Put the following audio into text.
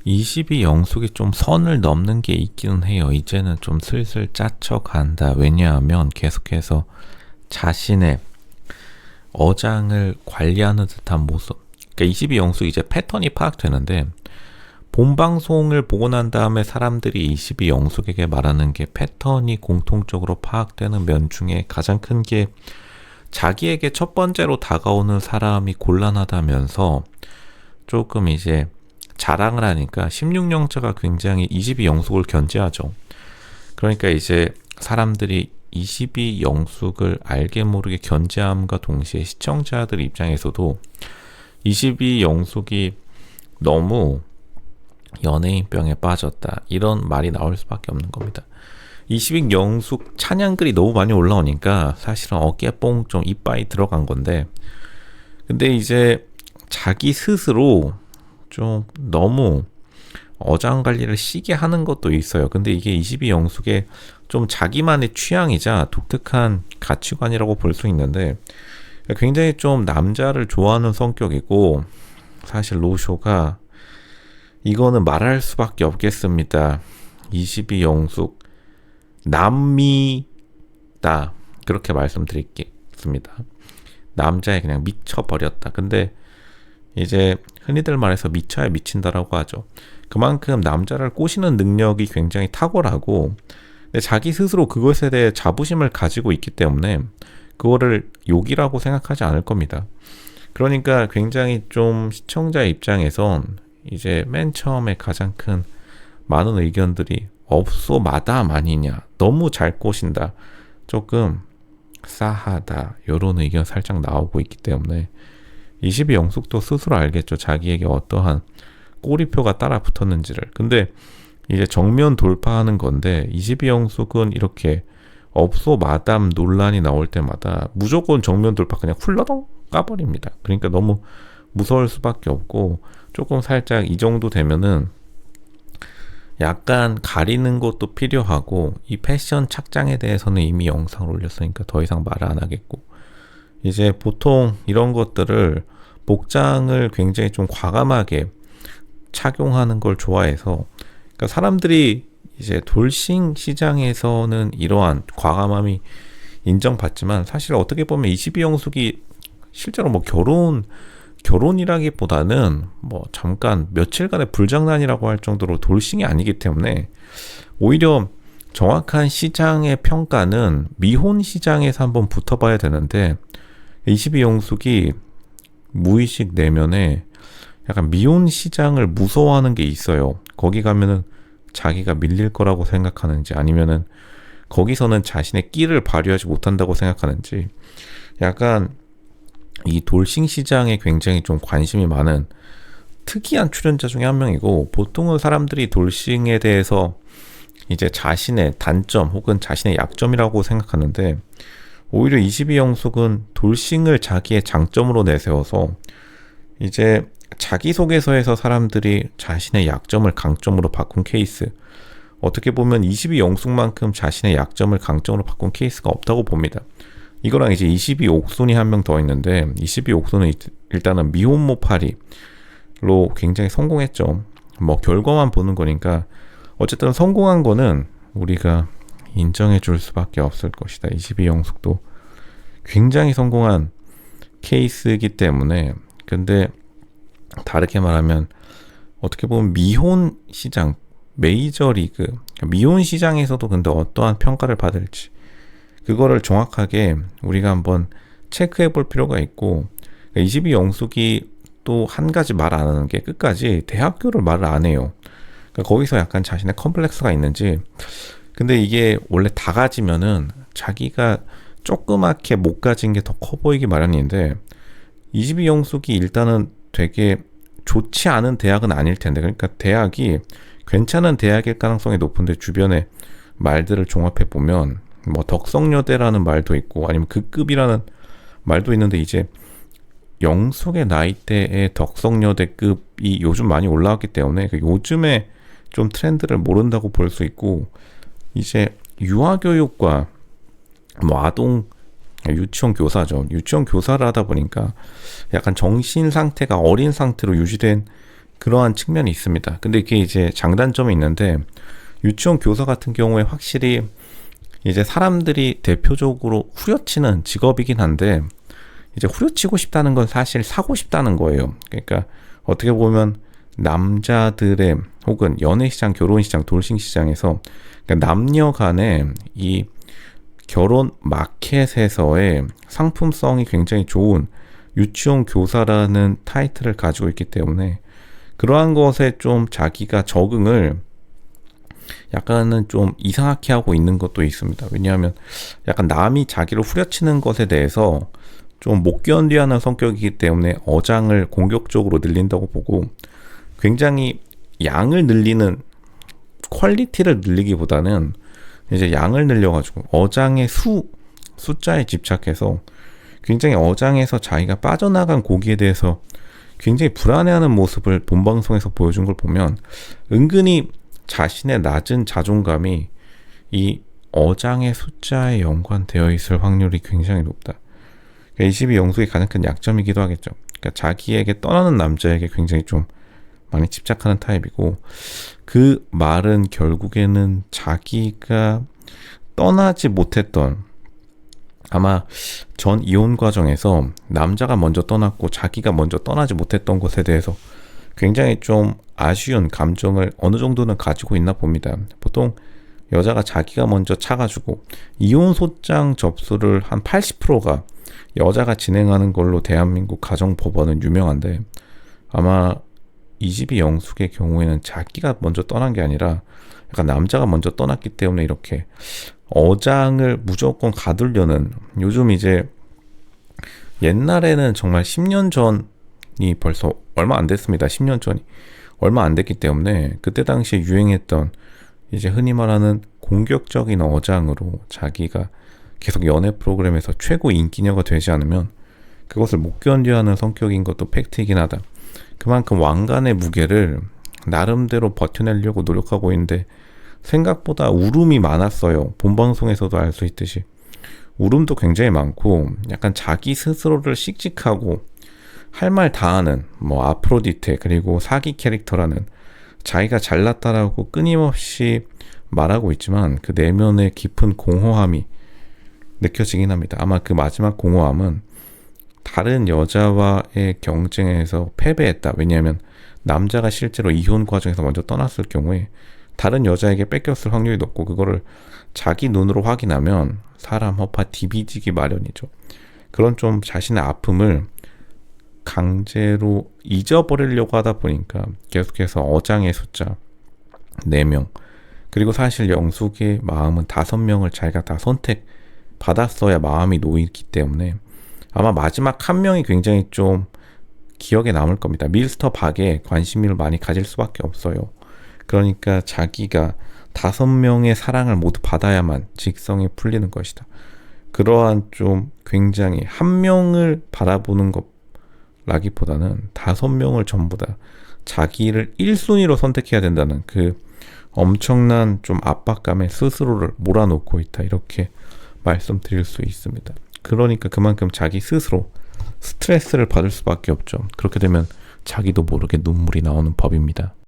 22 영숙이 좀 선을 넘는 게 있기는 해요. 이제는 좀 슬슬 짜쳐간다. 왜냐하면 계속해서 자신의 어장을 관리하는 듯한 모습. 그러니까 22 영숙 이제 패턴이 파악되는데, 본방송을 보고 난 다음에 사람들이 22 영숙에게 말하는 게 패턴이 공통적으로 파악되는 면 중에 가장 큰 게, 자기에게 첫 번째로 다가오는 사람이 곤란하다면서 조금 이제 자랑을 하니까 16영자가 굉장히 22 영숙을 견제하죠. 그러니까 이제 사람들이 22 영숙을 알게 모르게 견제함과 동시에 시청자들 입장에서도 22 영숙이 너무 연예인병에 빠졌다, 이런 말이 나올 수밖에 없는 겁니다. 22 영숙 찬양글이 너무 많이 올라오니까 사실은 어깨 뽕 좀 이빠이 들어간 건데, 근데 이제 자기 스스로 좀 너무 어장관리를 시게 하는 것도 있어요. 근데 이게 22 영숙의 좀 자기만의 취향이자 독특한 가치관이라고 볼 수 있는데, 굉장히 좀 남자를 좋아하는 성격이고, 사실 로쇼가 이거는 말할 수밖에 없겠습니다. 22 영숙 남미다, 그렇게 말씀드리겠습니다. 남자에 그냥 미쳐버렸다. 근데 이제 흔히들 말해서 미쳐야 미친다라고 하죠. 그만큼 남자를 꼬시는 능력이 굉장히 탁월하고, 근데 자기 스스로 그것에 대해 자부심을 가지고 있기 때문에 그거를 욕이라고 생각하지 않을 겁니다. 그러니까 굉장히 좀 시청자 입장에선 이제 맨 처음에 가장 큰 많은 의견들이 업소 마담 아니냐, 너무 잘 꼬신다, 조금 싸하다, 이런 의견 살짝 나오고 있기 때문에 22 영숙도 스스로 알겠죠. 자기에게 어떠한 꼬리표가 따라 붙었는지를. 근데 이제 정면 돌파하는 건데, 22 영숙은 이렇게 업소 마담 논란이 나올 때마다 무조건 정면 돌파, 그냥 훌러덩 까버립니다. 그러니까 너무 무서울 수밖에 없고, 조금 살짝 이 정도 되면은 약간 가리는 것도 필요하고, 이 패션 착장에 대해서는 이미 영상을 올렸으니까 더 이상 말을 안 하겠고, 이제 보통 이런 것들을 복장을 굉장히 좀 과감하게 착용하는 걸 좋아해서, 그러니까 사람들이 이제 돌싱 시장에서는 이러한 과감함이 인정받지만, 사실 어떻게 보면 22 영숙이 실제로 뭐 결혼이라기보다는 뭐 잠깐 며칠간의 불장난이라고 할 정도로 돌싱이 아니기 때문에, 오히려 정확한 시장의 평가는 미혼 시장에서 한번 붙어봐야 되는데, 22 영숙이 무의식 내면에 약간 미혼 시장을 무서워하는 게 있어요. 거기 가면은 자기가 밀릴 거라고 생각하는지, 아니면은 거기서는 자신의 끼를 발휘하지 못한다고 생각하는지, 약간 이 돌싱 시장에 굉장히 좀 관심이 많은 특이한 출연자 중에 한 명이고, 보통은 사람들이 돌싱에 대해서 이제 자신의 단점 혹은 자신의 약점이라고 생각하는데, 오히려 22 영숙은 돌싱을 자기의 장점으로 내세워서 이제 자기소개서에서 사람들이 자신의 약점을 강점으로 바꾼 케이스, 어떻게 보면 22 영숙만큼 자신의 약점을 강점으로 바꾼 케이스가 없다고 봅니다. 이거랑 이제 22 옥순이 한 명 더 있는데, 22 옥순은 일단은 미혼모파리로 굉장히 성공했죠. 뭐 결과만 보는 거니까 어쨌든 성공한 거는 우리가 인정해 줄 수밖에 없을 것이다. 22 영숙도 굉장히 성공한 케이스이기 때문에. 근데 다르게 말하면 어떻게 보면 미혼 시장, 메이저리그, 미혼 시장에서도 근데 어떠한 평가를 받을지, 그거를 정확하게 우리가 한번 체크해 볼 필요가 있고, 22 영숙이 또 한 가지 말 안 하는 게, 끝까지 대학교를 말을 안 해요. 그러니까 거기서 약간 자신의 컴플렉스가 있는지. 근데 이게 원래 다 가지면은 자기가 조그맣게 못 가진 게 더 커 보이기 마련인데, 22 영숙이 일단은 되게 좋지 않은 대학은 아닐 텐데, 그러니까 대학이 괜찮은 대학일 가능성이 높은데, 주변에 말들을 종합해 보면 뭐 덕성여대라는 말도 있고, 아니면 그 급이라는 말도 있는데, 이제 영숙의 나이대의 덕성여대급이 요즘 많이 올라왔기 때문에 요즘에 좀 트렌드를 모른다고 볼 수 있고, 이제 유아교육과 뭐 아동, 유치원 교사죠. 유치원 교사를 하다 보니까 약간 정신 상태가 어린 상태로 유지된 그러한 측면이 있습니다. 근데 이게 이제 장단점이 있는데 유치원 교사 같은 경우에 확실히 이제 사람들이 대표적으로 후려치는 직업이긴 한데 이제 후려치고 싶다는 건 사실 사고 싶다는 거예요. 그러니까 어떻게 보면 남자들의 혹은 연애시장, 결혼시장, 돌싱시장에서 그러니까 남녀 간의 이 결혼 마켓에서의 상품성이 굉장히 좋은 유치원 교사라는 타이틀을 가지고 있기 때문에 그러한 것에 좀 자기가 적응을 약간은 좀 이상하게 하고 있는 것도 있습니다. 왜냐하면 약간 남이 자기를 후려치는 것에 대해서 좀 못 견디하는 성격이기 때문에 어장을 공격적으로 늘린다고 보고 굉장히 양을 늘리는 퀄리티를 늘리기보다는 이제 양을 늘려가지고 어장의 숫자에 집착해서 굉장히 어장에서 자기가 빠져나간 고기에 대해서 굉장히 불안해하는 모습을 본방송에서 보여준 걸 보면 은근히 자신의 낮은 자존감이 이 어장의 숫자에 연관되어 있을 확률이 굉장히 높다. 그러니까 22 영숙의 가장 큰 약점이기도 하겠죠. 그러니까 자기에게 떠나는 남자에게 굉장히 좀 많이 집착하는 타입이고 그 말은 결국에는 자기가 떠나지 못했던 아마 전 이혼 과정에서 남자가 먼저 떠났고 자기가 먼저 떠나지 못했던 것에 대해서 굉장히 좀 아쉬운 감정을 어느 정도는 가지고 있나 봅니다. 보통 여자가 자기가 먼저 차가지고 이혼 소장 접수를 한 80%가 여자가 진행하는 걸로 대한민국 가정법원은 유명한데 아마 22 영숙의 경우에는 자기가 먼저 떠난 게 아니라 약간 남자가 먼저 떠났기 때문에 이렇게 어장을 무조건 가두려는 요즘 이제 옛날에는 정말 10년 전이 벌써 얼마 안 됐습니다. 10년 전이 얼마 안 됐기 때문에 그때 당시에 유행했던 이제 흔히 말하는 공격적인 어장으로 자기가 계속 연애 프로그램에서 최고 인기녀가 되지 않으면 그것을 못 견뎌하는 성격인 것도 팩트이긴 하다. 그만큼 왕관의 무게를 나름대로 버텨내려고 노력하고 있는데 생각보다 울음이 많았어요. 본방송에서도 알 수 있듯이 울음도 굉장히 많고 약간 자기 스스로를 씩씩하고 할 말 다 하는 뭐 아프로디테 그리고 사기 캐릭터라는 자기가 잘났다라고 끊임없이 말하고 있지만 그 내면의 깊은 공허함이 느껴지긴 합니다. 아마 그 마지막 공허함은 다른 여자와의 경쟁에서 패배했다. 왜냐하면 남자가 실제로 이혼 과정에서 먼저 떠났을 경우에 다른 여자에게 뺏겼을 확률이 높고 그거를 자기 눈으로 확인하면 사람 허파 디비지기 마련이죠. 그런 좀 자신의 아픔을 강제로 잊어버리려고 하다 보니까 계속해서 어장의 숫자 4명 그리고 사실 영숙의 마음은 5명을 자기가 다 선택받았어야 마음이 놓이기 때문에 아마 마지막 한 명이 굉장히 좀 기억에 남을 겁니다. 밀스터 박에 관심을 많이 가질 수밖에 없어요. 그러니까 자기가 5명의 사랑을 모두 받아야만 직성이 풀리는 것이다. 그러한 좀 굉장히 한 명을 바라보는 것라기보다는 5명을 전부 다 자기를 1순위로 선택해야 된다는 그 엄청난 좀 압박감에 스스로를 몰아놓고 있다. 이렇게 말씀드릴 수 있습니다. 그러니까 그만큼 자기 스스로 스트레스를 받을 수밖에 없죠. 그렇게 되면 자기도 모르게 눈물이 나오는 법입니다.